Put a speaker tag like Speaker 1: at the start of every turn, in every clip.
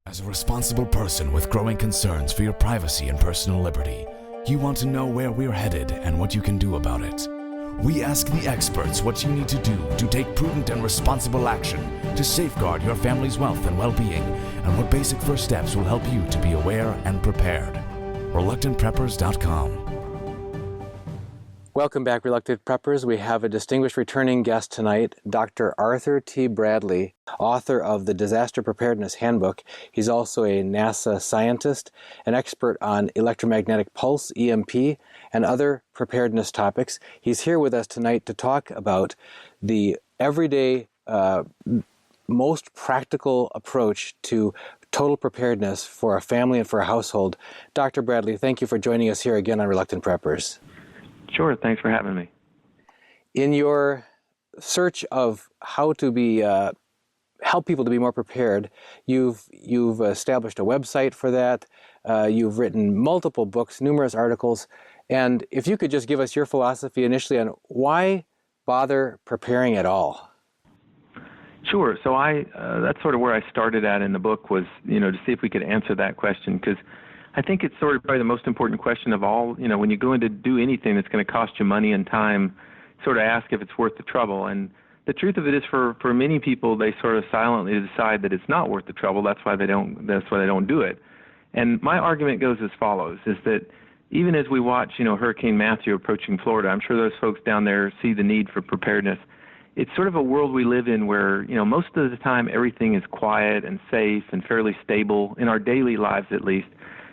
Speaker 1: As a responsible person with growing concerns for your privacy and personal liberty, you want to know where we're headed and what you can do about it. We ask the experts what you need to do to take prudent and responsible action to safeguard your family's wealth and well-being, and what basic first steps will help you to be aware and prepared. ReluctantPreppers.com.
Speaker 2: Welcome back, Reluctant Preppers. We have a distinguished returning guest tonight, Dr. Arthur T. Bradley, author of the Disaster Preparedness Handbook. He's also a NASA scientist, an expert on electromagnetic pulse, EMP, and other preparedness topics. He's here with us tonight to talk about the everyday, most practical approach to total preparedness for a family and for a household. Dr. Bradley, thank you for joining us here again on Reluctant Preppers.
Speaker 3: Sure, thanks for having me.
Speaker 2: In your search of how to help people to be more prepared, you've established a website for that. You've written multiple books, numerous articles, and if you could just give us your philosophy initially on why bother preparing at all.
Speaker 3: Sure. So that's sort of where I started at in the book was, to see if we could answer that question, because I think it's sort of probably the most important question of all. When you go in to do anything that's going to cost you money and time, sort of ask if it's worth the trouble. And the truth of it is, for many people, they sort of silently decide that it's not worth the trouble. That's why they don't do it. And my argument goes as follows: is that even as we watch, Hurricane Matthew approaching Florida, I'm sure those folks down there see the need for preparedness. It's sort of a world we live in where, most of the time everything is quiet and safe and fairly stable in our daily lives, at least.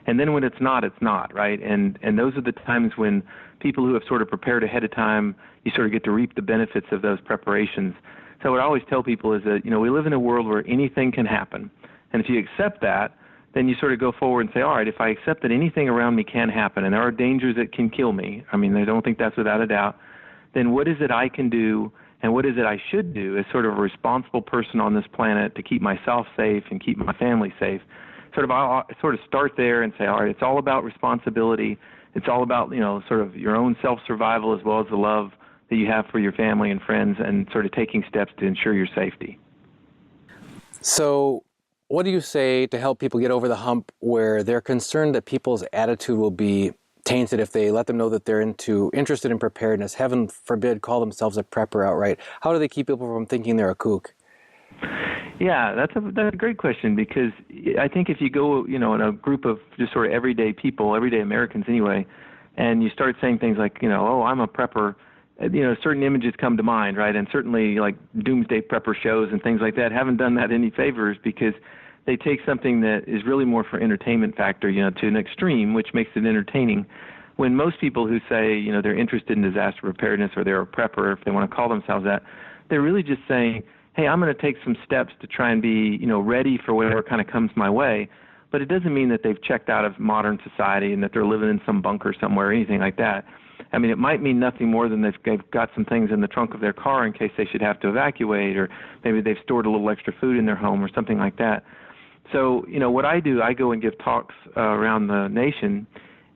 Speaker 3: And then when it's not, right? And those are the times when people who have sort of prepared ahead of time, you sort of get to reap the benefits of those preparations. So what I always tell people is that, we live in a world where anything can happen. And if you accept that, then you sort of go forward and say, all right, if I accept that anything around me can happen and there are dangers that can kill me, I don't think that's without a doubt, then what is it I can do and what is it I should do as sort of a responsible person on this planet to keep myself safe and keep my family safe? I'll start there and say, all right, it's all about responsibility. It's all about, sort of your own self-survival as well as the love that you have for your family and friends, and sort of taking steps to ensure your safety.
Speaker 2: So what do you say to help people get over the hump where they're concerned that people's attitude will be tainted if they let them know that they're interested in preparedness, heaven forbid, call themselves a prepper outright? How do they keep people from thinking they're a kook?
Speaker 3: Yeah, that's a great question, because I think if you go, in a group of just sort of everyday people, everyday Americans anyway, and you start saying things like, oh, I'm a prepper, certain images come to mind, right? And certainly like doomsday prepper shows and things like that haven't done that any favors, because they take something that is really more for entertainment factor, to an extreme, which makes it entertaining. When most people who say, they're interested in disaster preparedness or they're a prepper, if they want to call themselves that, they're really just saying, hey, I'm going to take some steps to try and be, ready for whatever kind of comes my way. But it doesn't mean that they've checked out of modern society and that they're living in some bunker somewhere or anything like that. It might mean nothing more than they've got some things in the trunk of their car in case they should have to evacuate, or maybe they've stored a little extra food in their home or something like that. So, what I do, I go and give talks around the nation,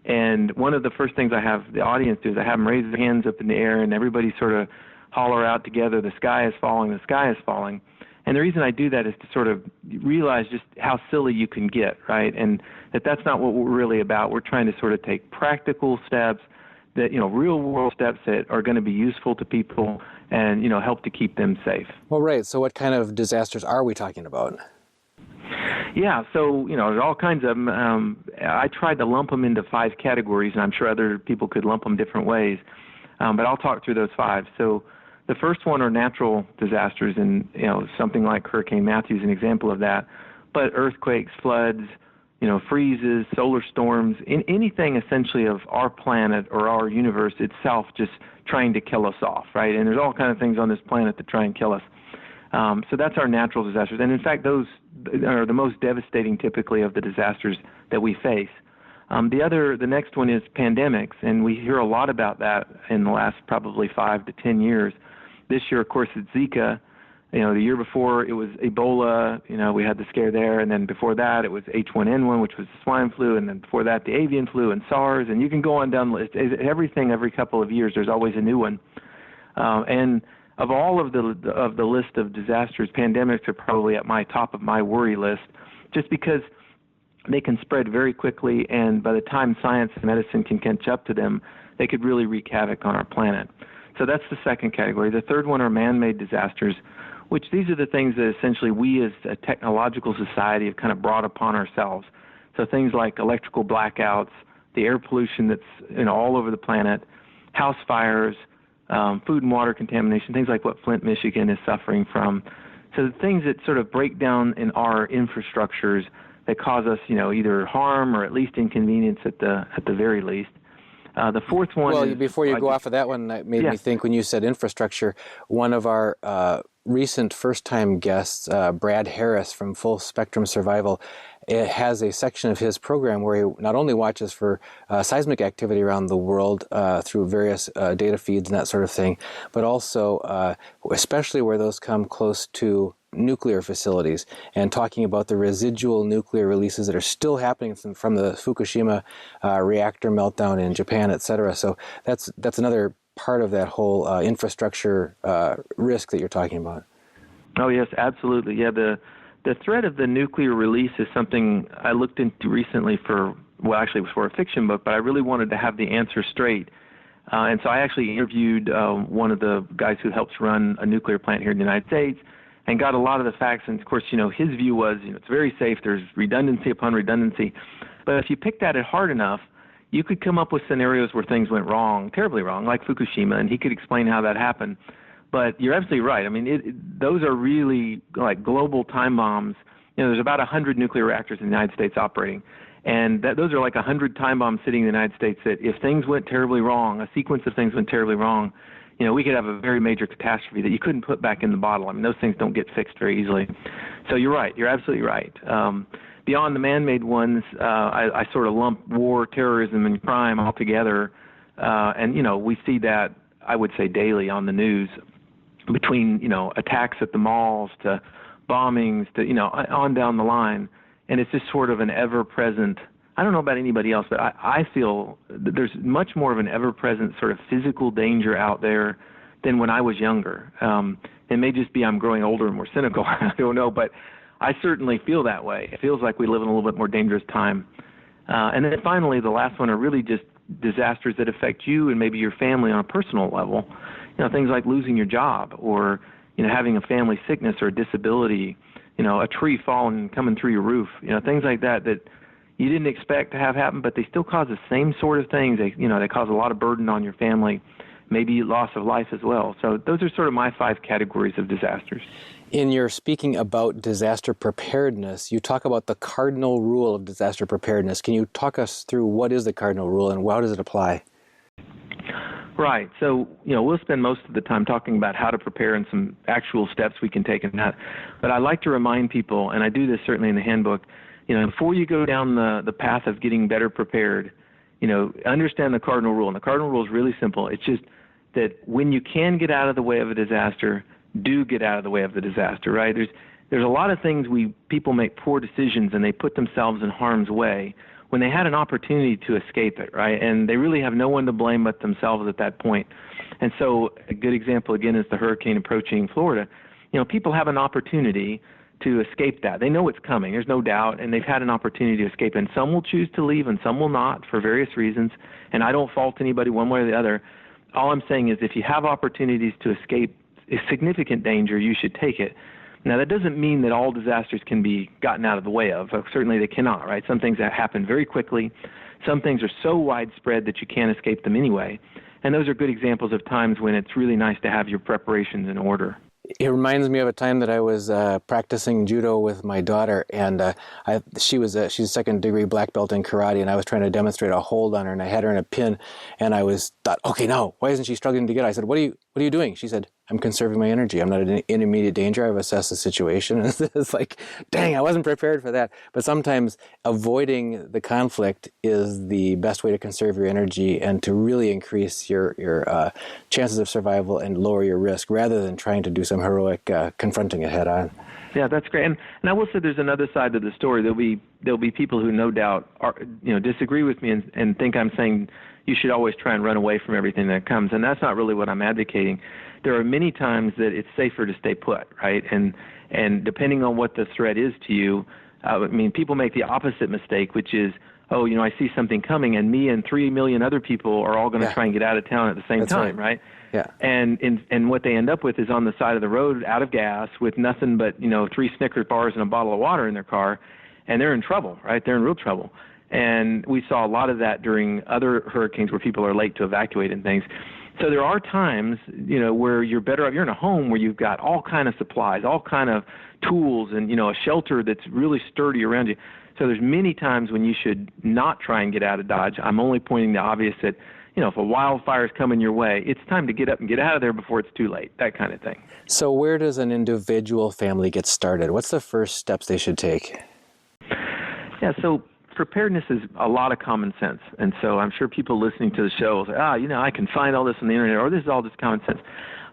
Speaker 3: and one of the first things I have the audience do is I have them raise their hands up in the air, and everybody sort of holler out together, the sky is falling, the sky is falling. And the reason I do that is to sort of realize just how silly you can get, right? And that's not what we're really about. We're trying to sort of take practical steps that, real world steps that are going to be useful to people and, help to keep them safe.
Speaker 2: Well, right. So what kind of disasters are we talking about?
Speaker 3: Yeah, so, there's all kinds of them. I tried to lump them into 5 categories, and I'm sure other people could lump them different ways. But I'll talk through those 5. So the first one are natural disasters, and something like Hurricane Matthew is an example of that. But earthquakes, floods, freezes, solar storms, anything essentially of our planet or our universe itself just trying to kill us off, right? And there's all kinds of things on this planet that try and kill us. So that's our natural disasters. And in fact, those are the most devastating typically of the disasters that we face. The next one is pandemics, and we hear a lot about that in the last probably 5 to 10 years. This year, of course, it's Zika. The year before it was Ebola. We had the scare there, and then before that it was H1N1, which was the swine flu, and then before that the avian flu and SARS, and you can go on down the list. Everything every couple of years, there's always a new one. And of all of the list of disasters, pandemics are probably at my top of my worry list, just because they can spread very quickly, and by the time science and medicine can catch up to them, they could really wreak havoc on our planet. So that's the second category. The third one are man-made disasters, which these are the things that essentially we as a technological society have kind of brought upon ourselves. So things like electrical blackouts, the air pollution that's all over the planet, house fires, food and water contamination, things like what Flint, Michigan is suffering from. So the things that sort of break down in our infrastructures that cause us, either harm or at least inconvenience at the very least. The fourth one
Speaker 2: Well, before you go off of that one, that made me think when you said infrastructure, one of our recent first-time guests, Brad Harris from Full Spectrum Survival, it has a section of his program where he not only watches for seismic activity around the world through various data feeds and that sort of thing, but also especially where those come close to nuclear facilities, and talking about the residual nuclear releases that are still happening from the Fukushima reactor meltdown in Japan, et cetera. So that's another part of that whole infrastructure risk that you're talking about.
Speaker 3: Oh, yes, absolutely. Yeah, the threat of the nuclear release is something I looked into recently actually it was for a fiction book, but I really wanted to have the answer straight. And so I actually interviewed one of the guys who helps run a nuclear plant here in the United States, and got a lot of the facts. And of course, his view was, it's very safe. There's redundancy upon redundancy. But if you picked at it hard enough, you could come up with scenarios where things went wrong, terribly wrong, like Fukushima, and he could explain how that happened. But you're absolutely right. I mean, those are really like global time bombs. There's about 100 nuclear reactors in the United States operating. And those are like 100 time bombs sitting in the United States that if things went terribly wrong, a sequence of things went terribly wrong, we could have a very major catastrophe that you couldn't put back in the bottle. I mean, those things don't get fixed very easily. So you're right. You're absolutely right. Beyond the man-made ones, I sort of lump war, terrorism, and crime all together. And we see that, I would say, daily on the news, between, attacks at the malls to bombings to, on down the line. And it's just sort of an ever-present, I don't know about anybody else, but I feel that there's much more of an ever-present sort of physical danger out there than when I was younger. It may just be I'm growing older and more cynical. I don't know, but I certainly feel that way. It feels like we live in a little bit more dangerous time. And then finally, the last one are really just disasters that affect you and maybe your family on a personal level. Things like losing your job or, having a family sickness or a disability, a tree falling and coming through your roof, things like that you didn't expect to have happen, but they still cause the same sort of things. They cause a lot of burden on your family, maybe loss of life as well. So those are sort of my 5 categories of disasters.
Speaker 2: In your speaking about disaster preparedness, you talk about the Cardinal Rule of disaster preparedness. Can you talk us through what is the Cardinal Rule and how does it apply?
Speaker 3: Right. So, we'll spend most of the time talking about how to prepare and some actual steps we can take in that. But I like to remind people, and I do this certainly in the handbook, before you go down the path of getting better prepared, understand the Cardinal Rule. And the Cardinal Rule is really simple. It's just that when you can get out of the way of a disaster, do get out of the way of the disaster, right? There's a lot of things people make poor decisions and they put themselves in harm's way when they had an opportunity to escape it, right? And they really have no one to blame but themselves at that point. And so a good example, again, is the hurricane approaching Florida. People have an opportunity to escape that. They know it's coming, there's no doubt, and they've had an opportunity to escape. And some will choose to leave and some will not for various reasons. And I don't fault anybody one way or the other. All I'm saying is if you have opportunities to escape a significant danger, you should take it. Now, that doesn't mean that all disasters can be gotten out of the way of. Certainly they cannot, right? Some things that happen very quickly. Some things are so widespread that you can't escape them anyway. And those are good examples of times when it's really nice to have your preparations in order.
Speaker 2: It reminds me of a time that I was practicing judo with my daughter, and she's a second-degree black belt in karate, and I was trying to demonstrate a hold on her, and I had her in a pin, and I thought, okay, now, why isn't she struggling to get it? I said, what are you doing? She said, I'm conserving my energy. I'm not in immediate danger. I've assessed the situation. And it's like, dang, I wasn't prepared for that. But sometimes avoiding the conflict is the best way to conserve your energy and to really increase your chances of survival and lower your risk rather than trying to do some heroic confronting it head on.
Speaker 3: Yeah, that's great. And I will say there's another side to the story. There'll be people who no doubt disagree with me and think I'm saying you should always try and run away from everything that comes. And that's not really what I'm advocating. There are many times that it's safer to stay put, right? And depending on what the threat is to you, People make the opposite mistake, which is, oh, I see something coming, and me and 3 million other people are all going to try and get out of town at the same time, right?
Speaker 2: Yeah.
Speaker 3: And what they end up with is on the side of the road, out of gas, with nothing but 3 Snickers bars and a bottle of water in their car, and they're in trouble, right? They're in real trouble. And we saw a lot of that during other hurricanes where people are late to evacuate and things. So there are times, where you're better off. You're in a home where you've got all kind of supplies, all kind of tools, and a shelter that's really sturdy around you. So there's many times when you should not try and get out of Dodge. I'm only pointing the obvious that, if a wildfire is coming your way, it's time to get up and get out of there before it's too late, that kind of thing.
Speaker 2: So where does an individual family get started? What's the first steps they should take?
Speaker 3: Yeah, so preparedness is a lot of common sense. And so I'm sure people listening to the show will say, I can find all this on the internet, or this is all just common sense.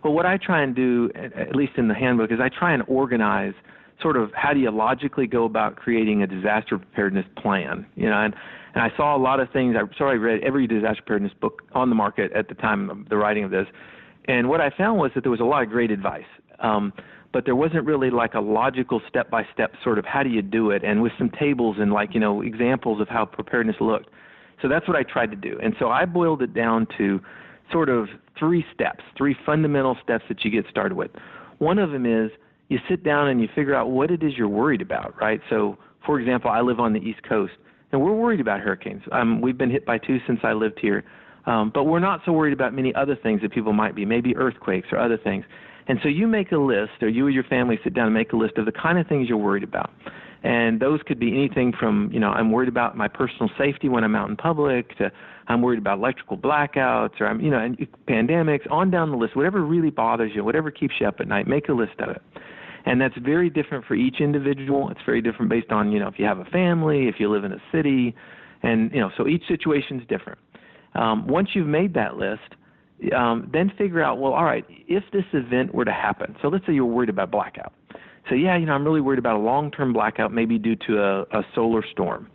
Speaker 3: But what I try and do, at least in the handbook, is I try and organize sort of how do you logically go about creating a disaster preparedness plan, and I saw a lot of things. I read every disaster preparedness book on the market at the time of the writing of this, and what I found was that there was a lot of great advice, but there wasn't really like a logical step-by-step sort of how do you do it, and with some tables and examples of how preparedness looked. So that's what I tried to do, and so I boiled it down to sort of 3 steps, 3 fundamental steps that you get started with. One of them is you sit down and you figure out what it is you're worried about, right? So, for example, I live on the East Coast, and we're worried about hurricanes. We've been hit by 2 since I lived here, but we're not so worried about many other things that people might be, maybe earthquakes or other things. And so you make a list, or you or your family sit down and make a list of the kind of things you're worried about. And those could be anything from, I'm worried about my personal safety when I'm out in public, to I'm worried about electrical blackouts, or and pandemics, on down the list. Whatever really bothers you, whatever keeps you up at night, make a list of it. And that's very different for each individual. It's very different based on, if you have a family, if you live in a city, and, so each situation is different. Once you've made that list, then figure out, well, all right, if this event were to happen, so let's say you're worried about blackout. So, I'm really worried about a long-term blackout, maybe due to a solar storm.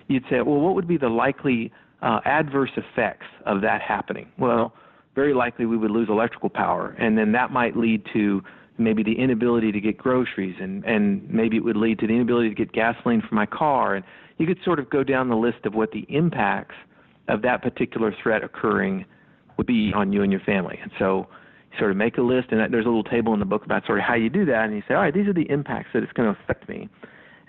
Speaker 3: You'd say, well, what would be the likely adverse effects of that happening? Well, very likely we would lose electrical power, and then that might lead to maybe the inability to get groceries, and maybe it would lead to the inability to get gasoline for my car. And you could sort of go down the list of what the impacts of that particular threat occurring would be on you and your family. And so you sort of make a list, and there's a little table in the book about sort of how you do that, and you say, all right, these are the impacts that it's going to affect me.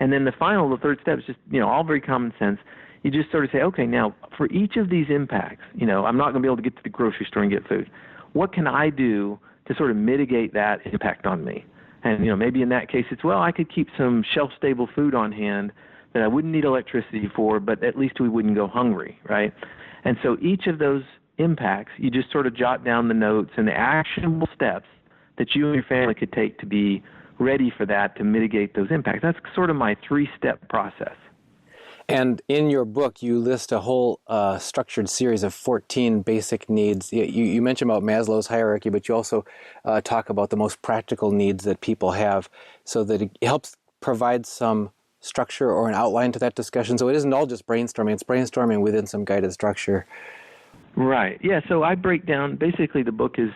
Speaker 3: And then the 3rd step is just, all very common sense. You just sort of say, okay, now for each of these impacts, I'm not going to be able to get to the grocery store and get food. What can I do to sort of mitigate that impact on me? And, maybe in that case it's, well, I could keep some shelf-stable food on hand that I wouldn't need electricity for, but at least we wouldn't go hungry, right? And so each of those impacts, you just sort of jot down the notes and the actionable steps that you and your family could take to be ready for that, to mitigate those impacts. That's sort of my 3-step process.
Speaker 2: And in your book, you list a whole structured series of 14 basic needs. You mentioned about Maslow's hierarchy, but you also talk about the most practical needs that people have, so that it helps provide some structure or an outline to that discussion. So it isn't all just brainstorming. It's brainstorming within some guided structure.
Speaker 3: Right. Yeah, so I break down, basically the book is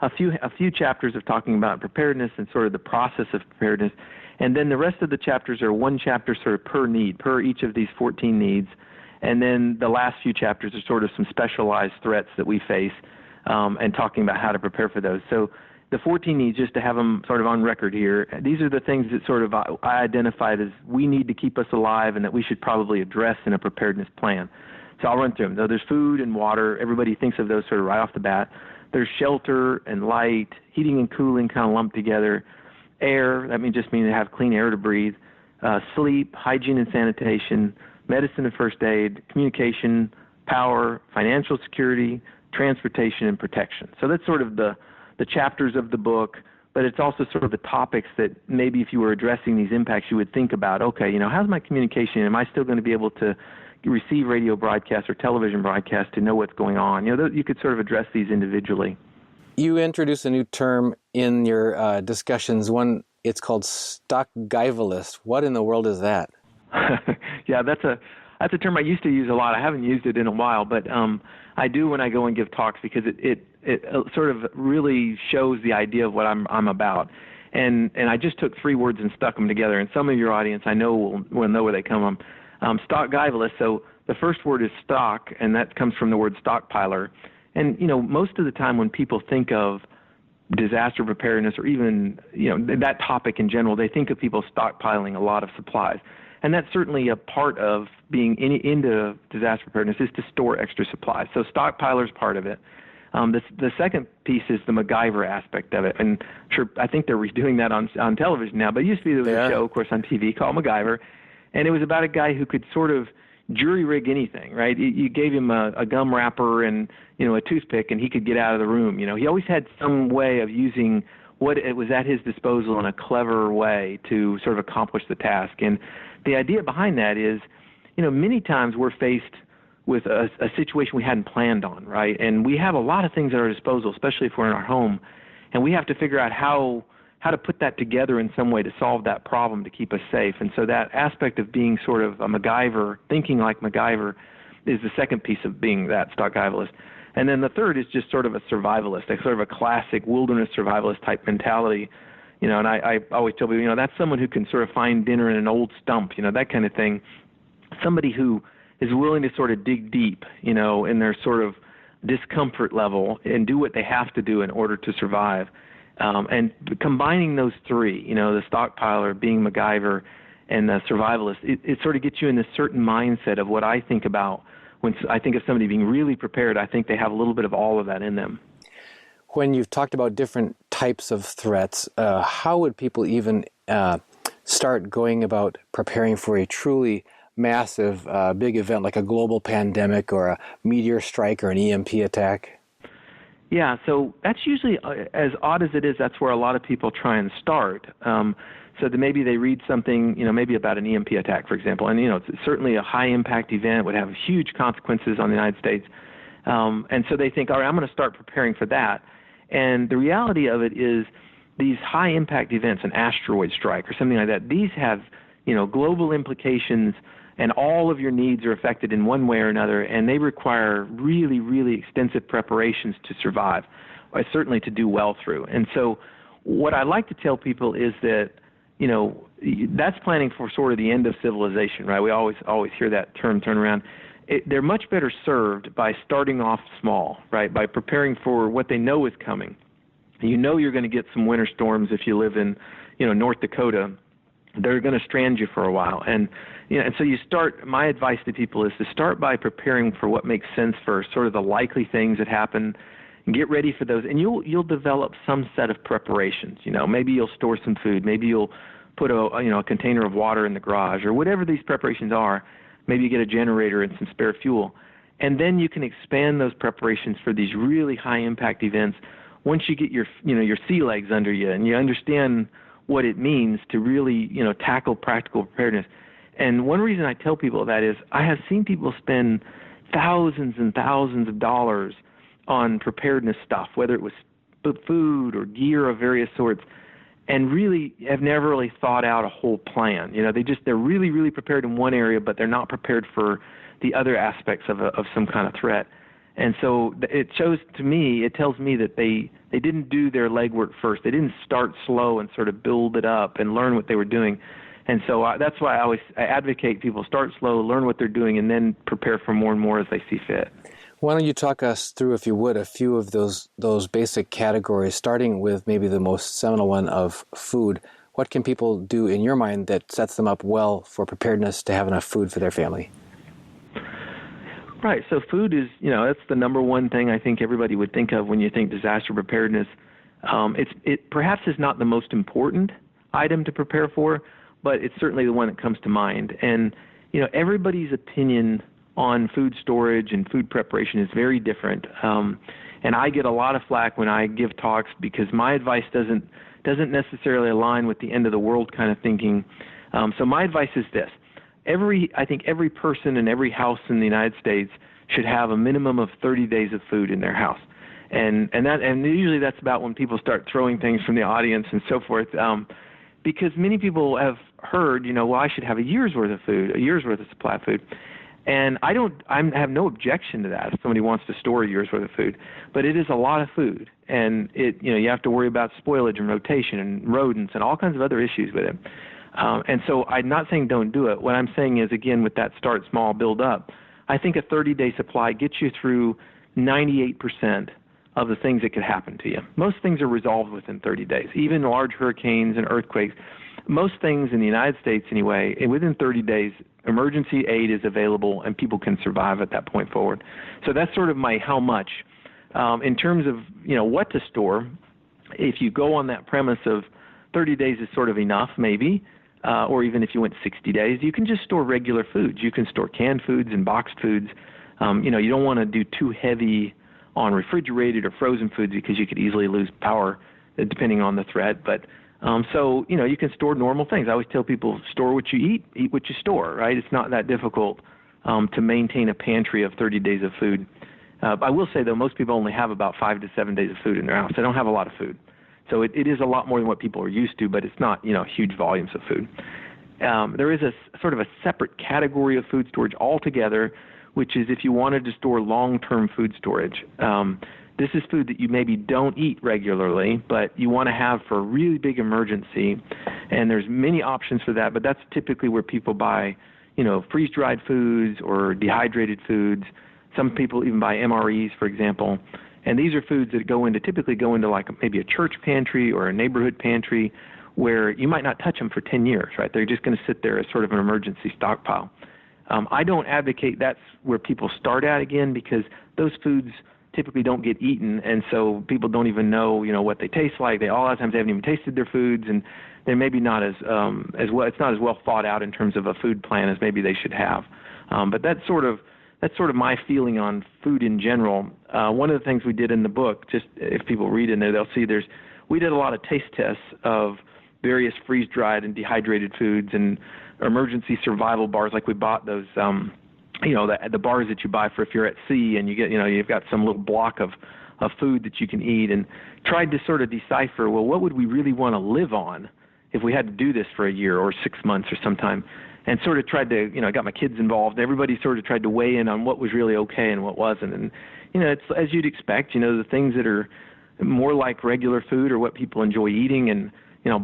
Speaker 3: a few chapters of talking about preparedness and sort of the process of preparedness. And then the rest of the chapters are 1 chapter sort of per need, per each of these 14 needs. And then the last few chapters are sort of some specialized threats that we face, and talking about how to prepare for those. So the 14 needs, just to have them sort of on record here, these are the things that sort of I identified as we need to keep us alive and that we should probably address in a preparedness plan. So I'll run through them. So there's food and water. Everybody thinks of those sort of right off the bat. There's shelter and light, heating and cooling kind of lumped together. Air, that means just mean to have clean air to breathe. Sleep, hygiene and sanitation, medicine and first aid, communication, power, financial security, transportation, and protection. So that's sort of the chapters of the book, but it's also sort of the topics that maybe if you were addressing these impacts, you would think about, okay, how's my communication? Am I still going to be able to receive radio broadcasts or television broadcasts to know what's going on? You could sort of address these individually.
Speaker 2: You introduce a new term in your discussions. One, it's called stock Guy Valise. What in the world is that?
Speaker 3: Yeah, that's a term I used to use a lot. I haven't used it in a while, but I do when I go and give talks, because it sort of really shows the idea of what I'm about. And I just took 3 words and stuck them together. And some of your audience I know will know where they come from. Stock Guy Valise. So the first word is stock, and that comes from the word stockpiler. And, most of the time when people think of disaster preparedness or even, that topic in general, they think of people stockpiling a lot of supplies. And that's certainly a part of being into disaster preparedness is to store extra supplies. So stockpiler is part of it. The second piece is the MacGyver aspect of it. And sure, I think they're redoing that on television now, but it used to be there was a show, of course, on TV called MacGyver, and it was about a guy who could sort of jury rig anything, right? You gave him a gum wrapper and, a toothpick, and he could get out of the room. He always had some way of using what it was at his disposal in a clever way to sort of accomplish the task. And the idea behind that is, many times we're faced with a situation we hadn't planned on, right? And we have a lot of things at our disposal, especially if we're in our home, and we have to figure out how to put that together in some way to solve that problem to keep us safe. And so that aspect of being sort of a MacGyver, thinking like MacGyver, is the second piece of being that stock survivalist. And then the third is just sort of a survivalist, sort of a classic wilderness survivalist type mentality. And I always tell people, that's someone who can sort of find dinner in an old stump, that kind of thing. Somebody who is willing to sort of dig deep, in their sort of discomfort level and do what they have to do in order to survive. And combining those three, the stockpiler, being MacGyver, and the survivalist, it sort of gets you in this certain mindset of what I think about when I think of somebody being really prepared. I think they have a little bit of all of that in them.
Speaker 2: When you've talked about different types of threats, how would people even start going about preparing for a truly massive, big event like a global pandemic or a meteor strike or an EMP attack?
Speaker 3: Yeah, so that's usually, as odd as it is, that's where a lot of people try and start. So that maybe they read something, maybe about an EMP attack, for example, and, it's certainly a high-impact event, would have huge consequences on the United States. And so they think, all right, I'm going to start preparing for that. And the reality of it is these high-impact events, an asteroid strike or something like that, these have, global implications, and all of your needs are affected in one way or another, and they require really, really extensive preparations to survive, or certainly to do well through. And so what I like to tell people is that, that's planning for sort of the end of civilization, right? We always hear that term turn around. They're much better served by starting off small, right, by preparing for what they know is coming. You're going to get some winter storms if you live in, North Dakota. They're going to strand you for a while. And so you start, my advice to people is to start by preparing for what makes sense for sort of the likely things that happen, and get ready for those. And you'll develop some set of preparations. Maybe you'll store some food. Maybe you'll put a container of water in the garage, or whatever these preparations are. Maybe you get a generator and some spare fuel. And then you can expand those preparations for these really high impact events once you get your sea legs under you and you understand what it means to really, tackle practical preparedness. And one reason I tell people that is I have seen people spend thousands and thousands of dollars on preparedness stuff, whether it was food or gear of various sorts, and really have never really thought out a whole plan. They're really, really prepared in one area, but they're not prepared for the other aspects of some kind of threat. And so it tells me that they didn't do their legwork first. They didn't start slow and sort of build it up and learn what they were doing. And so that's why I advocate people start slow, learn what they're doing, and then prepare for more and more as they see fit.
Speaker 2: Why don't you talk us through, if you would, a few of those basic categories, starting with maybe the most seminal one of food. What can people do in your mind that sets them up well for preparedness to have enough food for their family?
Speaker 3: Right. So food is, that's the number one thing I think everybody would think of when you think disaster preparedness. It perhaps is not the most important item to prepare for, but it's certainly the one that comes to mind. And, everybody's opinion on food storage and food preparation is very different. And I get a lot of flack when I give talks because my advice doesn't necessarily align with the end of the world kind of thinking. So my advice is this. I think every person in every house in the United States should have a minimum of 30 days of food in their house. And usually that's about when people start throwing things from the audience and so forth. Because many people have heard, well, I should have a year's worth of food, a year's worth of supply of food. And I have no objection to that if somebody wants to store a year's worth of food, but it is a lot of food, and you have to worry about spoilage and rotation and rodents and all kinds of other issues with it. And so I'm not saying don't do it. What I'm saying is, again, with that start small, build up, I think a 30-day supply gets you through 98% of the things that could happen to you. Most things are resolved within 30 days, even large hurricanes and earthquakes. Most things in the United States anyway, within 30 days, emergency aid is available and people can survive at that point forward. So that's sort of my how much. In terms of, what to store, if you go on that premise of 30 days is sort of enough, maybe, or even if you went 60 days, you can just store regular foods. You can store canned foods and boxed foods. You don't want to do too heavy on refrigerated or frozen foods because you could easily lose power depending on the threat. But so, you can store normal things. I always tell people, store what you eat what you store, right? It's not that difficult to maintain a pantry of 30 days of food. I will say, though, most people only have about 5 to 7 days of food in their house. They don't have a lot of food. So it is a lot more than what people are used to, but it's not, huge volumes of food. There is a sort of a separate category of food storage altogether, which is if you wanted to store long-term food storage. This is food that you maybe don't eat regularly, but you want to have for a really big emergency, and there's many options for that, but that's typically where people buy, freeze-dried foods or dehydrated foods. Some people even buy MREs, for example, and these are foods that typically go into like maybe a church pantry or a neighborhood pantry where you might not touch them for 10 years, right? They're just going to sit there as sort of an emergency stockpile. I don't advocate that's where people start at again, because those foods typically don't get eaten, and so people don't even know, what they taste like. A lot of times they haven't even tasted their foods, and they're maybe not as well. It's not as well thought out in terms of a food plan as maybe they should have. But that's sort of my feeling on food in general. One of the things we did in the book, just if people read in there, they'll see we did a lot of taste tests of various freeze-dried and dehydrated foods and emergency survival bars, like we bought those, the bars that you buy for if you're at sea and you get, you've got some little block of food that you can eat, and tried to sort of decipher, well, what would we really want to live on if we had to do this for a year or 6 months or sometime, and sort of tried to, I got my kids involved. Everybody sort of tried to weigh in on what was really okay and what wasn't. And, it's as you'd expect, the things that are more like regular food are what people enjoy eating, and,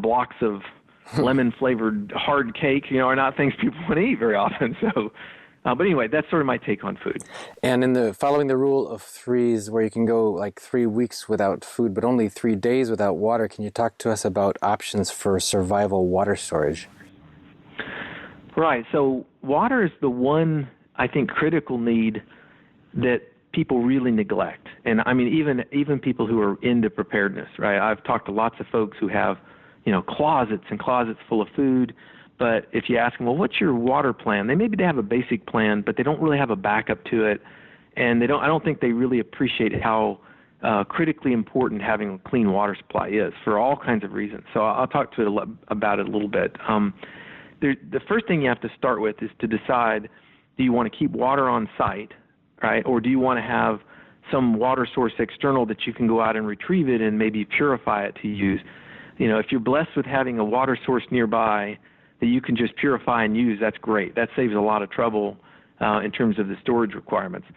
Speaker 3: blocks of lemon-flavored hard cake, are not things people want to eat very often. So, but anyway, that's sort of my take on food.
Speaker 2: And in the following the rule of threes, where you can go like 3 weeks without food, but only 3 days without water, can you talk to us about options for survival water storage?
Speaker 3: Right. So water is the one, I think, critical need that people really neglect. And I mean, even people who are into preparedness, right? I've talked to lots of folks who have, closets and closets full of food. But if you ask them, well, what's your water plan? They have a basic plan, but they don't really have a backup to it. And I don't think they really appreciate how critically important having a clean water supply is for all kinds of reasons. So I'll talk about it a little bit. The first thing you have to start with is to decide, do you want to keep water on site, right? Or do you want to have some water source external that you can go out and retrieve it and maybe purify it to use? If you're blessed with having a water source nearby that you can just purify and use, that's great. That saves a lot of trouble in terms of the storage requirements.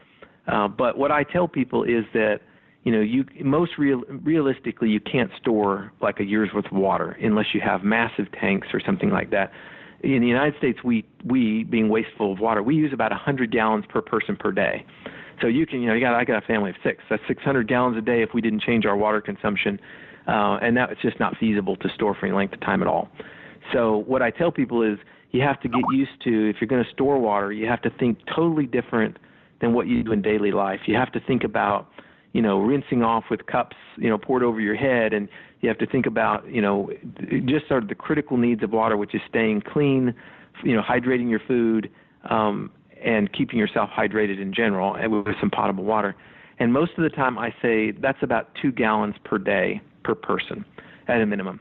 Speaker 3: But what I tell people is that, realistically, you can't store like a year's worth of water unless you have massive tanks or something like that. In the United States, we being wasteful of water, we use about 100 gallons per person per day. So I got a family of 6. That's 600 gallons a day if we didn't change our water consumption, and that it's just not feasible to store for any length of time at all. So what I tell people is you have to get used to, if you're going to store water, you have to think totally different than what you do in daily life. You have to think about, rinsing off with cups, poured over your head, and you have to think about, just sort of the critical needs of water, which is staying clean, hydrating your food, and keeping yourself hydrated in general with some potable water. And most of the time I say that's about 2 gallons per day per person at a minimum.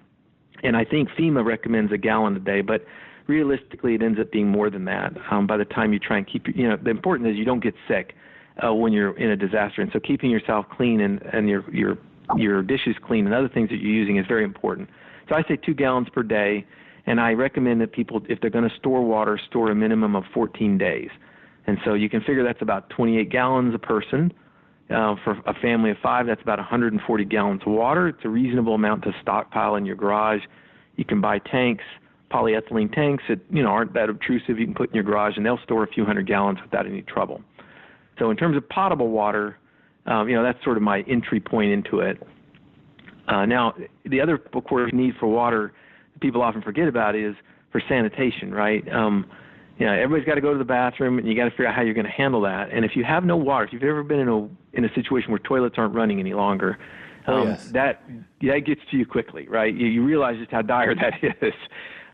Speaker 3: And I think FEMA recommends 1 gallon a day, but realistically it ends up being more than that by the time you try and keep, the important is you don't get sick when you're in a disaster. And so keeping yourself clean and your dishes clean and other things that you're using is very important. So I say 2 gallons per day, and I recommend that people, if they're going to store water, store a minimum of 14 days. And so you can figure that's about 28 gallons a person. For a family of 5, that's about 140 gallons of water. It's a reasonable amount to stockpile in your garage. You can buy tanks, polyethylene tanks that aren't that obtrusive. You can put in your garage, and they'll store a few hundred gallons without any trouble. So in terms of potable water, that's sort of my entry point into it. Now, the other, of course, need for water that people often forget about is for sanitation, right? Everybody's got to go to the bathroom, and you got to figure out how you're going to handle that. And if you have no water, if you've ever been in a situation where toilets aren't running any longer, that gets to you quickly, right? You realize just how dire that is.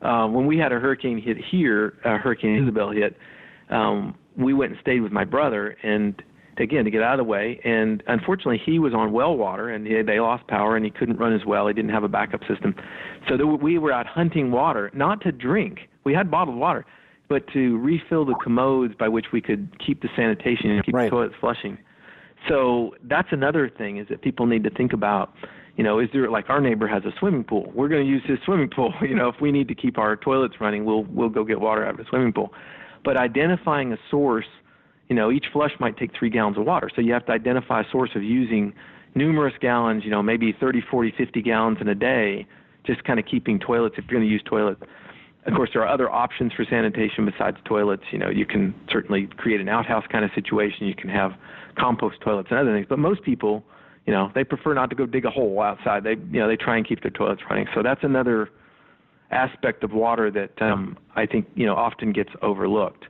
Speaker 3: When we had a hurricane hit here, Hurricane Isabel hit, we went and stayed with my brother, and to get out of the way. And unfortunately, he was on well water, and they lost power, and he couldn't run his well. He didn't have a backup system. So we were out hunting water, not to drink. We had bottled water, but to refill the commodes by which we could keep the sanitation and keep the toilets flushing. So that's another thing is that people need to think about, is there, like our neighbor has a swimming pool. We're going to use his swimming pool. If we need to keep our toilets running, we'll go get water out of the swimming pool. But identifying a source, each flush might take 3 gallons of water. So you have to identify a source of using numerous gallons, maybe 30, 40, 50 gallons in a day, just kind of keeping toilets if you're going to use toilets. Of course, there are other options for sanitation besides toilets. You can certainly create an outhouse kind of situation. You can have compost toilets and other things. But most people, they prefer not to go dig a hole outside. They try and keep their toilets running. So that's another aspect of water that I think, often gets overlooked.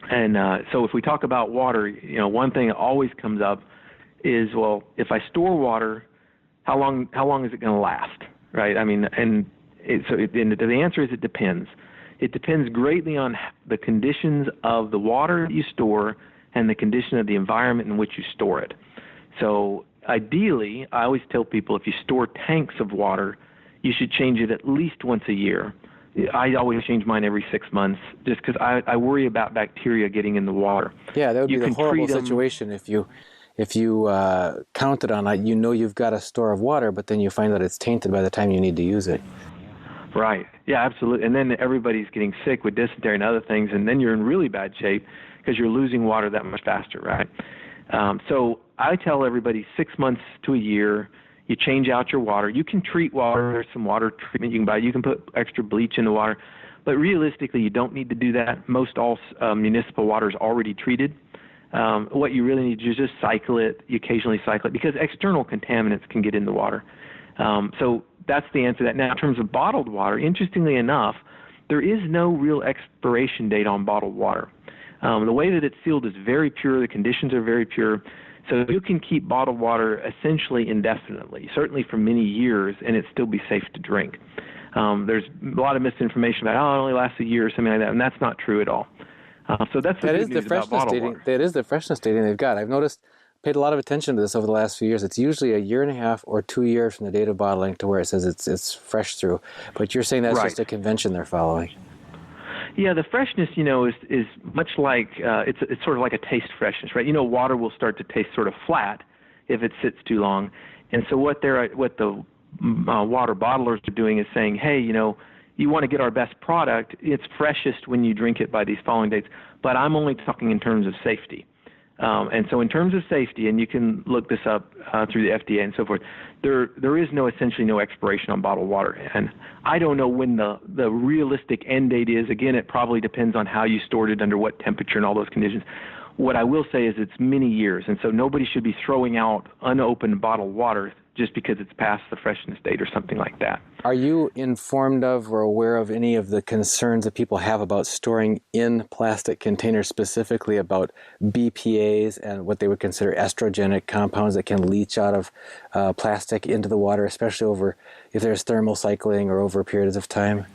Speaker 3: And so if we talk about water, one thing that always comes up is, well, if I store water, how long is it going to last, right? I mean, the answer is it depends. It depends greatly on the conditions of the water that you store and the condition of the environment in which you store it. So ideally, I always tell people if you store tanks of water, you should change it at least once a year. I always change mine every 6 months just because I worry about bacteria getting in the water.
Speaker 2: Yeah, that would be the horrible situation if you counted on it. You've got a store of water, but then you find that it's tainted by the time you need to use it.
Speaker 3: Right. Yeah, absolutely. And then everybody's getting sick with dysentery and other things, and then you're in really bad shape because you're losing water that much faster, right? So I tell everybody 6 months to a year, you change out your water. You can treat water. There's some water treatment you can buy. You can put extra bleach in the water. But realistically, you don't need to do that. Most all municipal water is already treated. What you really need to do is just cycle it. You occasionally cycle it because external contaminants can get in the water. So that's the answer to that. Now, in terms of bottled water, interestingly enough, there is no real expiration date on bottled water. The way that it's sealed is very pure. The conditions are very pure. So you can keep bottled water essentially indefinitely, certainly for many years, and it still be safe to drink. There's a lot of misinformation about, it only lasts a year or something like that, and that's not true at all. So that's the good news about bottled water.
Speaker 2: That is the freshness dating they've got. I've paid a lot of attention to this over the last few years. It's usually a year and a half or 2 years from the date of bottling to where it says it's fresh through. But you're saying that's just a convention they're following.
Speaker 3: Yeah, the freshness, is much like it's sort of like a taste freshness, right? Water will start to taste sort of flat if it sits too long, and so what the water bottlers are doing is saying, hey, you want to get our best product. It's freshest when you drink it by these following dates, but I'm only talking in terms of safety. And so in terms of safety, and you can look this up through the FDA and so forth, there is essentially no expiration on bottled water. And I don't know when the realistic end date is. Again, it probably depends on how you stored it, under what temperature and all those conditions. What I will say is it's many years, and so nobody should be throwing out unopened bottled water just because it's past the freshness date or something like that.
Speaker 2: Are you informed of or aware of any of the concerns that people have about storing in plastic containers, specifically about BPAs and what they would consider estrogenic compounds that can leach out of plastic into the water, especially if there's thermal cycling or over periods of time?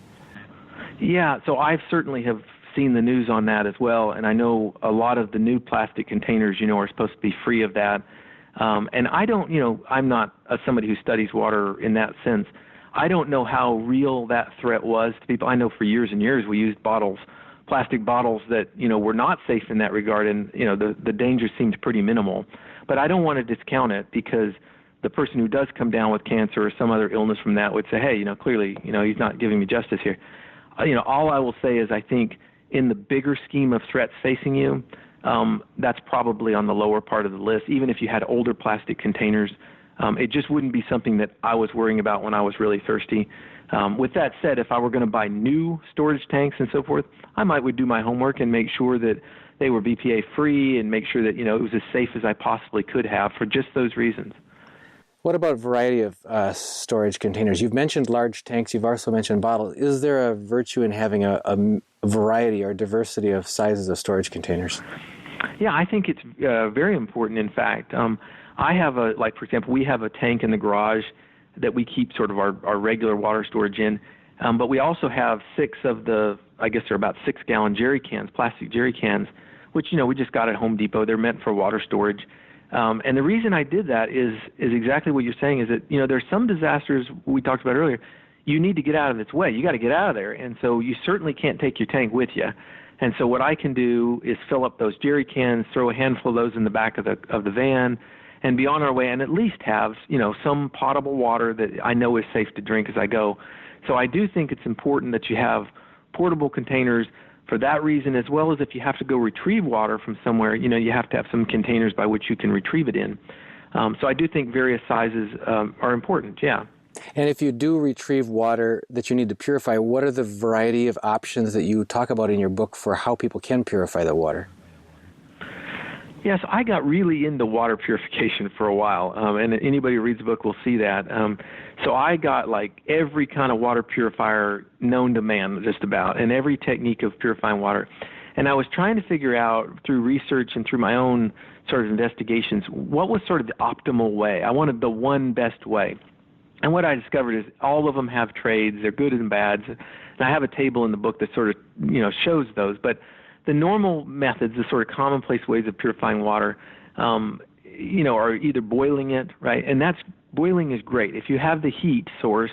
Speaker 2: Yeah, so I certainly have seen the news on that as well, and I know a lot of the new plastic containers, are supposed to be free of that. And I don't, I'm not somebody who studies water in that sense. I don't know how real that threat was to people. I know for years and years we used plastic bottles that, were not safe in that regard, and, the danger seemed pretty minimal. But I don't want to discount it because the person who does come down with cancer or some other illness from that would say, hey, clearly, he's not giving me justice here. All I will say is I think
Speaker 3: in the bigger scheme of threats facing you, that's probably on the lower part of the list. Even if you had older plastic containers, it just wouldn't be something that I was worrying about when I was really thirsty. With that said, if I were going to buy new storage tanks and so forth, I would do my homework and make sure that they were BPA free and make sure that, it was as safe as I possibly could have for just those reasons.
Speaker 2: What about variety of storage containers? You've mentioned large tanks. You've also mentioned bottles. Is there a virtue in having a variety or diversity of sizes of storage containers?
Speaker 3: Yeah, I think it's very important. In fact, I have for example, we have a tank in the garage that we keep sort of our regular water storage in, but we also have 6 of the, I guess they're about 6-gallon jerry cans, plastic jerry cans, which, we just got at Home Depot. They're meant for water storage. And the reason I did that is exactly what you're saying, is that, there's some disasters we talked about earlier. You need to get out of its way. You got to get out of there. And so you certainly can't take your tank with you. And so what I can do is fill up those jerry cans, throw a handful of those in the back of the van, and be on our way, and at least have, some potable water that I know is safe to drink as I go. So I do think it's important that you have portable containers for that reason, as well as if you have to go retrieve water from somewhere, you have to have some containers by which you can retrieve it in. So I do think various sizes are important, yeah.
Speaker 2: And if you do retrieve water that you need to purify, what are the variety of options that you talk about in your book for how people can purify the water?
Speaker 3: Yes, I got really into water purification for a while, and anybody who reads the book will see that. So I got every kind of water purifier known to man, just about, and every technique of purifying water. And I was trying to figure out through research and through my own sort of investigations, what was sort of the optimal way. I wanted the one best way. And what I discovered is all of them have trades. They're good and bad. And I have a table in the book that sort of, shows those. But the normal methods, the sort of commonplace ways of purifying water, are either boiling it, right? And boiling is great. If you have the heat source,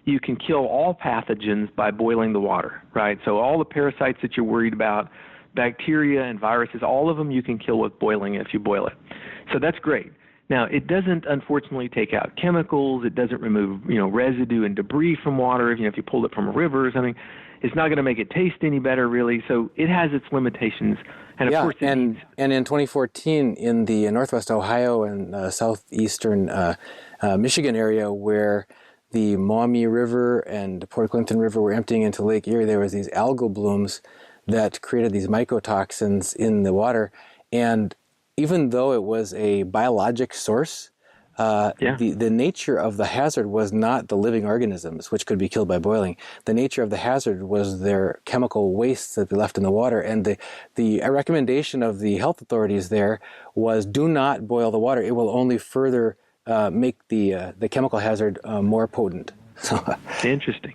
Speaker 3: you can kill all pathogens by boiling the water, right? So all the parasites that you're worried about, bacteria and viruses, all of them you can kill with boiling if you boil it. So that's great. Now, it doesn't, unfortunately, take out chemicals. It doesn't remove, residue and debris from water. If you pulled it from a river or something, it's not going to make it taste any better, really. So it has its limitations. And of course,
Speaker 2: and in 2014, in the Northwest Ohio and southeastern Michigan area, where the Maumee River and Port Clinton River were emptying into Lake Erie, there was these algal blooms that created these mycotoxins in the water. And even though it was a biologic source, the nature of the hazard was not the living organisms, which could be killed by boiling. The nature of the hazard was their chemical wastes that they left in the water. And the recommendation of the health authorities there was, do not boil the water. It will only further make the chemical hazard more potent.
Speaker 3: Interesting.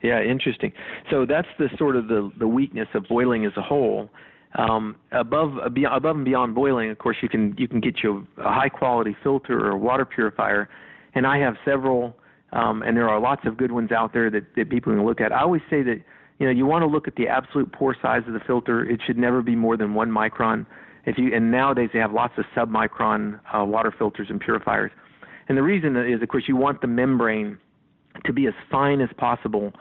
Speaker 3: Yeah, interesting. So that's the sort of the weakness of boiling as a whole. Above and beyond boiling, of course, you can get you a high quality filter or water purifier, and I have several, and there are lots of good ones out there that people can look at. I always say that you want to look at the absolute pore size of the filter. It should never be more than 1 micron. And nowadays they have lots of submicron water filters and purifiers, and the reason is, of course, you want the membrane to be as fine as possible,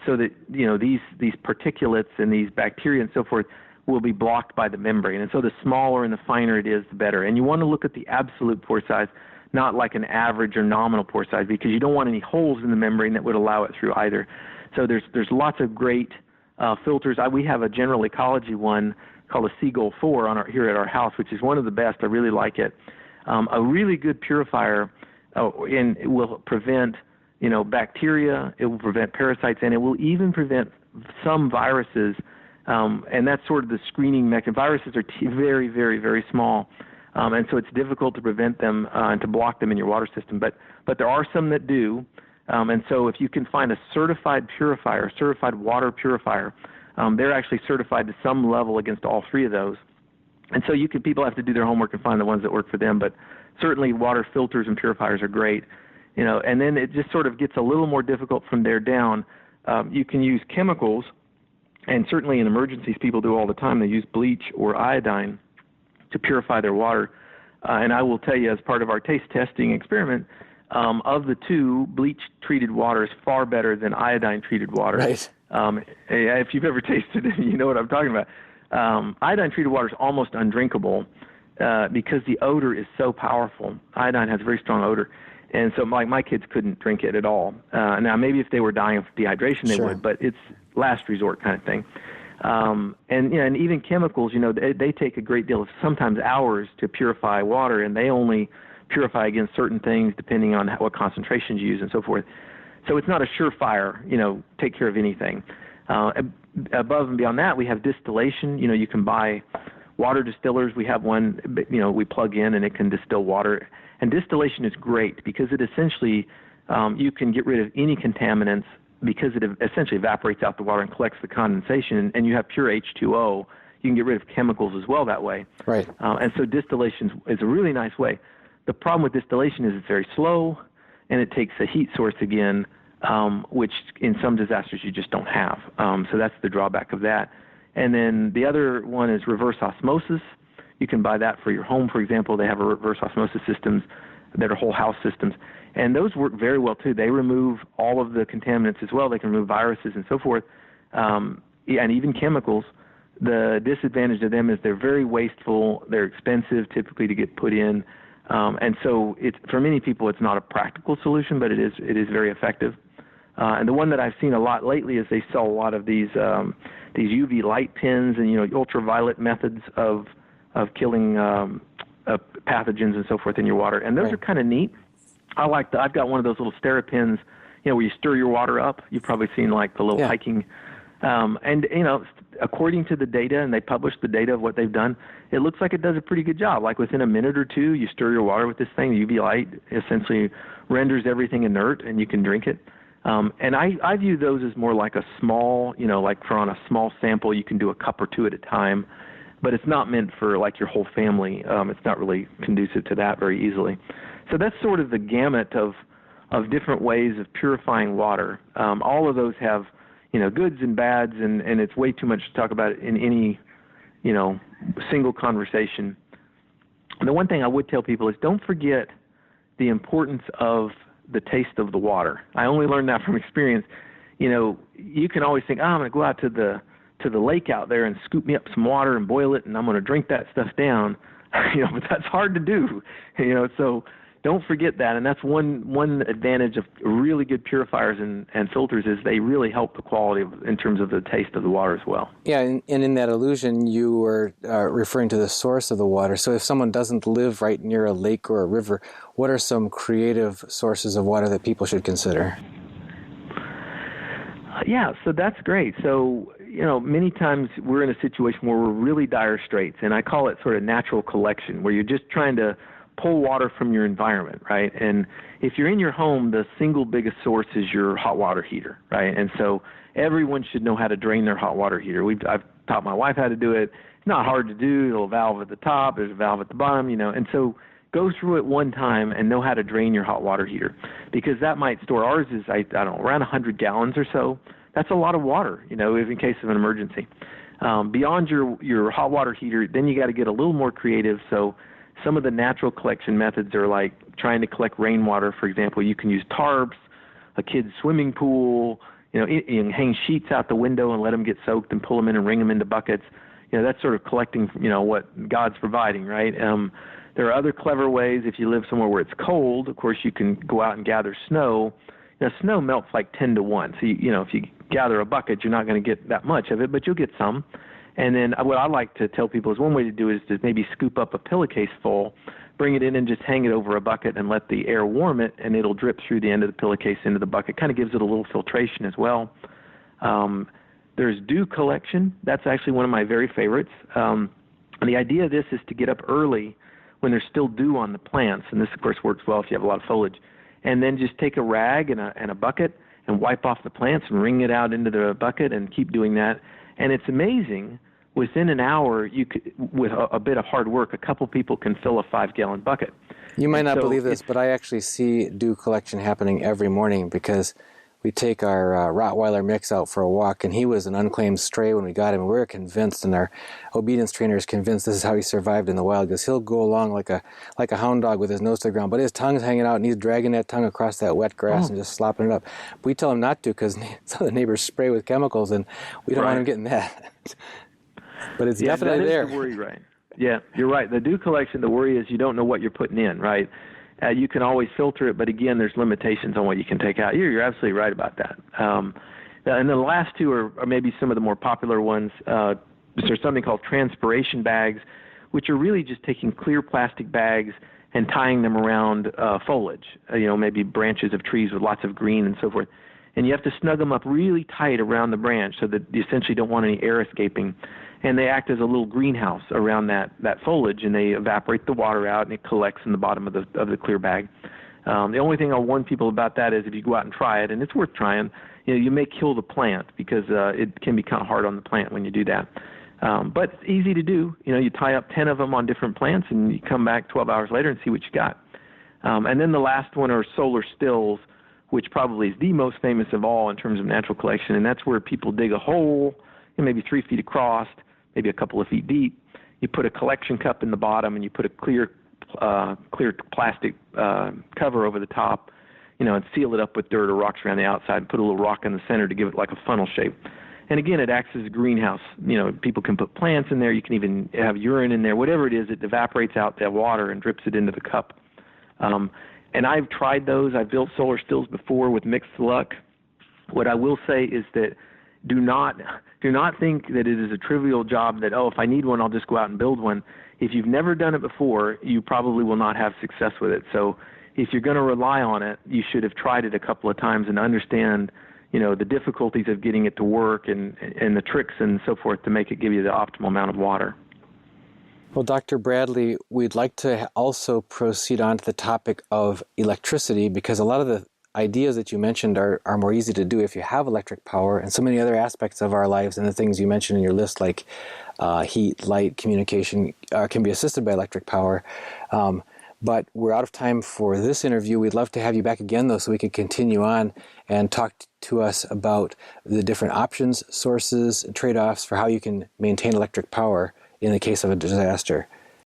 Speaker 3: so that these particulates and these bacteria and so forth will be blocked by the membrane. And so the smaller and the finer it is, the better. And you want to look at the absolute pore size, not like an average or nominal pore size, because you don't want any holes in the membrane that would allow it through either. So there's lots of great filters. We have a general ecology one called a Seagull 4 here at our house, which is one of the best. I really like it. A really good purifier, and it will prevent bacteria, it will prevent parasites, and it will even prevent some viruses. And that's sort of the screening mechanism. Viruses are very, very, very small, and so it's difficult to prevent them and to block them in your water system. But there are some that do, and so if you can find a certified purifier, certified water purifier, they're actually certified to some level against all 3 of those. And so people have to do their homework and find the ones that work for them. But certainly water filters and purifiers are great, And then it just sort of gets a little more difficult from there down. You can use chemicals. And certainly in emergencies, people do all the time. They use bleach or iodine to purify their water. And I will tell you, as part of our taste testing experiment, of the 2, bleach-treated water is far better than iodine-treated water.
Speaker 2: Right.
Speaker 3: If you've ever tasted it, you know what I'm talking about. Iodine-treated water is almost undrinkable because the odor is so powerful. Iodine has a very strong odor. And so my kids couldn't drink it at all. Now, maybe if they were dying of dehydration, they would, but it's last resort kind of thing. And even chemicals, they take a great deal of, sometimes hours to purify water, and they only purify against certain things depending on what concentrations you use and so forth. So it's not a surefire, take care of anything. Above and beyond that, we have distillation. You can buy water distillers. We have one, we plug in and it can distill water. And distillation is great because it essentially, you can get rid of any contaminants because it essentially evaporates out the water and collects the condensation, and you have pure H2O. You can get rid of chemicals as well that way.
Speaker 2: Right.
Speaker 3: And so distillation is a really nice way. The problem with distillation is it's very slow, and it takes a heat source again, which in some disasters you just don't have. So that's the drawback of that. And then the other one is reverse osmosis. You can buy that for your home, for example. They have a reverse osmosis systems that are whole house systems. And those work very well, too. They remove all of the contaminants as well. They can remove viruses and so forth, and even chemicals. The disadvantage of them is they're very wasteful. They're expensive typically to get put in. And so for many people, it's not a practical solution, but it is very effective. And the one that I've seen a lot lately is they sell a lot of these UV light pens and ultraviolet methods of killing pathogens and so forth in your water. And those are kind of neat. I've got one of those little SteriPens, where you stir your water up. You've probably seen like the little hiking. And according to the data, and they publish the data of what they've done, it looks like it does a pretty good job. Like within a minute or two, you stir your water with this thing. The UV light essentially renders everything inert, and you can drink it. And I view those as more like a small, like for on a small sample, you can do a cup or two at a time. But it's not meant for like your whole family. It's not really conducive to that very easily. So that's sort of the gamut of different ways of purifying water. All of those have, goods and bads, and it's way too much to talk about in any, single conversation. And the one thing I would tell people is don't forget the importance of the taste of the water. I only learned that from experience. You can always think, I'm going to go out to the lake out there and scoop me up some water and boil it, and I'm going to drink that stuff down. But that's hard to do. So don't forget that, and that's one advantage of really good purifiers and filters is they really help the quality in terms of the taste of the water as well.
Speaker 2: Yeah, and in that allusion, you were referring to the source of the water. So if someone doesn't live right near a lake or a river, what are some creative sources of water that people should consider?
Speaker 3: Yeah, so that's great. So, many times we're in a situation where we're really dire straits, and I call it sort of natural collection, where you're just trying to pull water from your environment, right? And if you're in your home, the single biggest source is your hot water heater, right? And so everyone should know how to drain their hot water heater. I've taught my wife how to do it. It's not hard to do. There's a valve at the top, there's a valve at the bottom, and so go through it one time and know how to drain your hot water heater, because that might store, ours is, I don't know, around 100 gallons or so. That's a lot of water, in case of an emergency. Beyond your hot water heater, then you got to get a little more creative. So some of the natural collection methods are like trying to collect rainwater, for example. You can use tarps, a kid's swimming pool, you can hang sheets out the window and let them get soaked and pull them in and wring them into buckets. That's sort of collecting, what God's providing, right? There are other clever ways. If you live somewhere where it's cold, of course, you can go out and gather snow. Snow melts like 10 to 1. So, if you gather a bucket, you're not going to get that much of it, but you'll get some. And then what I like to tell people is one way to do it is to maybe scoop up a pillowcase full, bring it in and just hang it over a bucket and let the air warm it, and it'll drip through the end of the pillowcase into the bucket. Kind of gives it a little filtration as well. There's dew collection. That's actually one of my very favorites. And the idea of this is to get up early when there's still dew on the plants, and this, of course, works well if you have a lot of foliage, and then just take a rag and a bucket and wipe off the plants and wring it out into the bucket and keep doing that. And it's amazing. Within an hour, you could, with a bit of hard work, a couple people can fill a 5-gallon bucket.
Speaker 2: You might not believe this, but I actually see dew collection happening every morning because we take our Rottweiler mix out for a walk, and he was an unclaimed stray when we got him. And we were convinced, and our obedience trainer is convinced this is how he survived in the wild, because he'll go along like a hound dog with his nose to the ground, but his tongue's hanging out, and he's dragging that tongue across that wet grass and just slopping it up. But we tell him not to, because some of the neighbors spray with chemicals, and we don't want him getting that. But it's definitely there.
Speaker 3: The worry, right? Yeah, you're right. The dew collection, the worry is you don't know what you're putting in, right? You can always filter it, but again, there's limitations on what you can take out. You're absolutely right about that. And the last two are maybe some of the more popular ones. There's something called transpiration bags, which are really just taking clear plastic bags and tying them around foliage, maybe branches of trees with lots of green and so forth. And you have to snug them up really tight around the branch so that you essentially don't want any air escaping. And they act as a little greenhouse around that foliage, and they evaporate the water out, and it collects in the bottom of the clear bag. The only thing I'll warn people about that is if you go out and try it, and it's worth trying, you may kill the plant because it can be kind of hard on the plant when you do that. But it's easy to do. You tie up 10 of them on different plants, and you come back 12 hours later and see what you got. And then the last one are solar stills, which probably is the most famous of all in terms of natural collection, and that's where people dig a hole, maybe 3 feet across, maybe a couple of feet deep. You put a collection cup in the bottom, and you put a clear plastic cover over the top, and seal it up with dirt or rocks around the outside, and put a little rock in the center to give it like a funnel shape. And again, it acts as a greenhouse. People can put plants in there. You can even have urine in there. Whatever it is, it evaporates out that water and drips it into the cup. And I've tried those. I've built solar stills before with mixed luck. What I will say is that do not think that it is a trivial job that, if I need one, I'll just go out and build one. If you've never done it before, you probably will not have success with it. So if you're going to rely on it, you should have tried it a couple of times and understand, the difficulties of getting it to work and the tricks and so forth to make it give you the optimal amount of water.
Speaker 2: Well, Dr. Bradley, we'd like to also proceed on to the topic of electricity, because a lot of the ideas that you mentioned are more easy to do if you have electric power, and so many other aspects of our lives and the things you mentioned in your list, like heat, light, communication, can be assisted by electric power. But we're out of time for this interview. We'd love to have you back again, though, so we could continue on and talk to us about the different options, sources, trade-offs for how you can maintain electric power in the case of a disaster.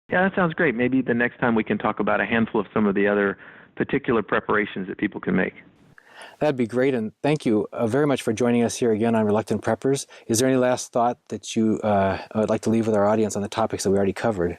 Speaker 3: Yeah, that sounds great. Maybe the next time we can talk about a handful of some of the other particular preparations that people can make.
Speaker 2: That'd be great, and thank you very much for joining us here again on Reluctant Preppers. Is there any last thought that you would like to leave with our audience on the topics that we already covered?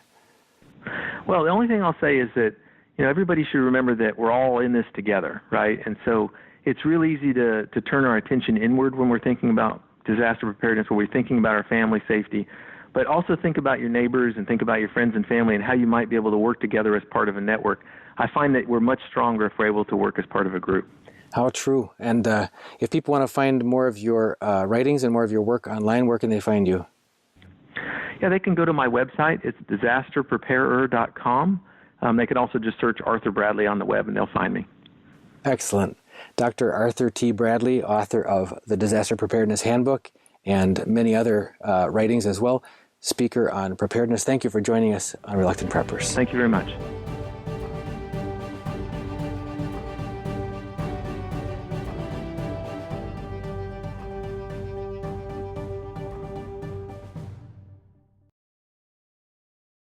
Speaker 3: Well, the only thing I'll say is that everybody should remember that we're all in this together, right? And so it's real easy to turn our attention inward when we're thinking about disaster preparedness, when we're thinking about our family safety. But also think about your neighbors and think about your friends and family and how you might be able to work together as part of a network. I find that we're much stronger if we're able to work as part of a group.
Speaker 2: How true. And if people want to find more of your writings and more of your work online, where can they find you?
Speaker 3: Yeah, they can go to my website. It's disasterpreparer.com. They can also just search Arthur Bradley on the web, and they'll find me.
Speaker 2: Excellent. Dr. Arthur T. Bradley, author of the Disaster Preparedness Handbook and many other writings as well, speaker on preparedness. Thank you for joining us on Reluctant Preppers.
Speaker 3: Thank you very much.